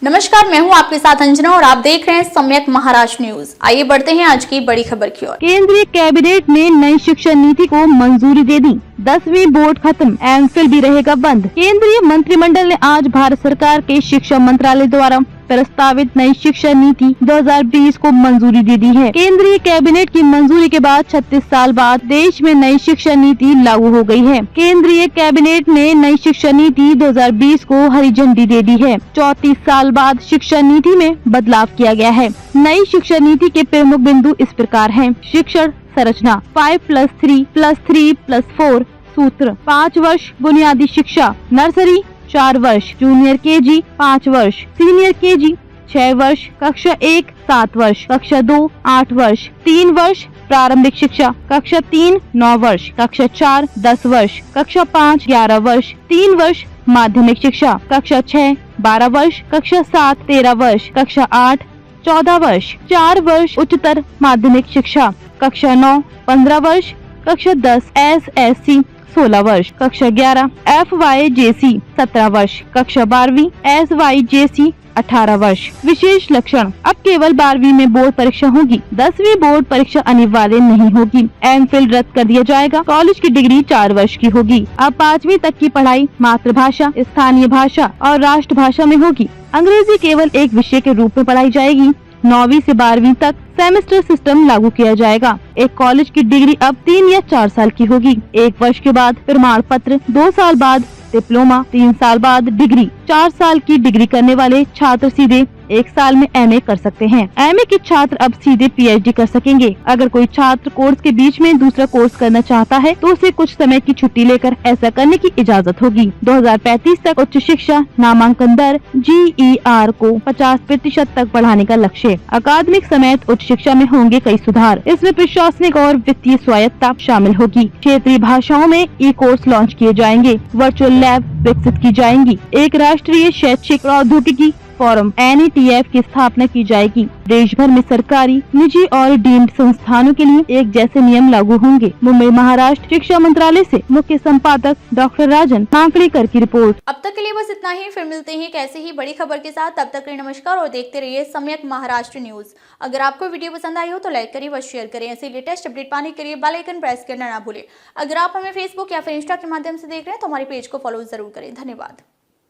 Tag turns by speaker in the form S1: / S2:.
S1: नमस्कार, मैं हूं आपके साथ अंजना और आप देख रहे हैं सम्यक महाराष्ट्र न्यूज। आइए बढ़ते हैं आज की बड़ी खबर की ओर।
S2: केंद्रीय कैबिनेट ने नई शिक्षा नीति को मंजूरी दे दी। 10वीं बोर्ड खत्म, एमफिल भी रहेगा बंद। केंद्रीय मंत्रिमंडल ने आज भारत सरकार के शिक्षा मंत्रालय द्वारा प्रस्तावित नई शिक्षा नीति 2020 को मंजूरी दे दी है। केंद्रीय कैबिनेट की मंजूरी के बाद 36 साल बाद देश में नई शिक्षा नीति लागू हो गई है। केंद्रीय कैबिनेट ने नई शिक्षा नीति 2020 को हरी झंडी दे दी है। 34 साल बाद शिक्षा नीति में बदलाव किया गया है। नई शिक्षा नीति के प्रमुख बिंदु इस प्रकार हैं। शिक्षण संरचना 5+3+3+4 सूत्र 5 वर्ष बुनियादी शिक्षा, नर्सरी 4 वर्ष, जूनियर केजी 5 वर्ष, सीनियर केजी 6 वर्ष, कक्षा 1 7 वर्ष, कक्षा 2 8 वर्ष, 3 वर्ष प्रारंभिक शिक्षा, कक्षा 3 9 वर्ष, कक्षा 4 10 वर्ष, कक्षा 5 11 वर्ष, 3 वर्ष माध्यमिक शिक्षा, कक्षा 6 12 वर्ष, कक्षा 7 13 वर्ष, कक्षा 8 14 वर्ष, 4 वर्ष उच्चतर माध्यमिक शिक्षा, कक्षा 9 15 वर्ष, कक्षा 10 SSC 16 वर्ष, कक्षा 11 FYJC 17 वर्ष, कक्षा 12वीं SYJC 18 वर्ष। विशेष लक्षण, अब केवल 12वीं में बोर्ड परीक्षा होगी। 10वीं बोर्ड परीक्षा अनिवार्य नहीं होगी। एमफिल रद्द कर दिया जाएगा। कॉलेज की डिग्री 4 वर्ष की होगी। अब 5वीं तक की पढ़ाई मातृभाषा, स्थानीय भाषा और राष्ट्रभाषा में होगी। अंग्रेजी केवल एक विषय के रूप में पढ़ाई जाएगी। 9वीं से 12वीं तक सेमेस्टर सिस्टम लागू किया जाएगा। एक कॉलेज की डिग्री अब 3 या 4 साल की होगी। 1 वर्ष के बाद प्रमाण पत्र, 2 साल बाद डिप्लोमा, 3 साल बाद डिग्री। 4 साल की डिग्री करने वाले छात्र सीधे 1 साल में एमए कर सकते हैं। एमए के छात्र अब सीधे पीएचडी कर सकेंगे। अगर कोई छात्र कोर्स के बीच में दूसरा कोर्स करना चाहता है तो उसे कुछ समय की छुट्टी लेकर ऐसा करने की इजाजत होगी। 2035 तक उच्च शिक्षा नामांकन दर GER को 50% तक बढ़ाने का लक्ष्य। अकादमिक समेत उच्च शिक्षा में होंगे कई सुधार। इसमें प्रशासनिक और वित्तीय स्वायत्तता शामिल होगी। क्षेत्रीय भाषाओं में ई-कोर्स लॉन्च किए जाएंगे। वर्चुअल लैब विकसित की जाएंगी। एक राष्ट्रीय शैक्षिक प्रौद्योगिकी फोरम NETF की स्थापना की जाएगी। देश भर में सरकारी, निजी और डीम्ड संस्थानों के लिए एक जैसे नियम लागू होंगे। मुंबई महाराष्ट्र शिक्षा मंत्रालय से मुख्य संपादक डॉक्टर राजन मांकड़ेकर की रिपोर्ट।
S1: अब तक के लिए बस इतना ही। फिर मिलते हैं कैसे ही बड़ी खबर के साथ। तब तक के लिए नमस्कार और देखते रहिए सम्यक महाराष्ट्र न्यूज। अगर आपको वीडियो पसंद आई हो तो लाइक करिए व शेयर करें। ऐसे लेटेस्ट अपडेट पाने के लिए बेल आइकन प्रेस करना ना भूलें। अगर आप हमें फेसबुक या फिर इंस्टा के माध्यम से देख रहे हैं तो हमारे पेज को फॉलो जरूर करें। धन्यवाद।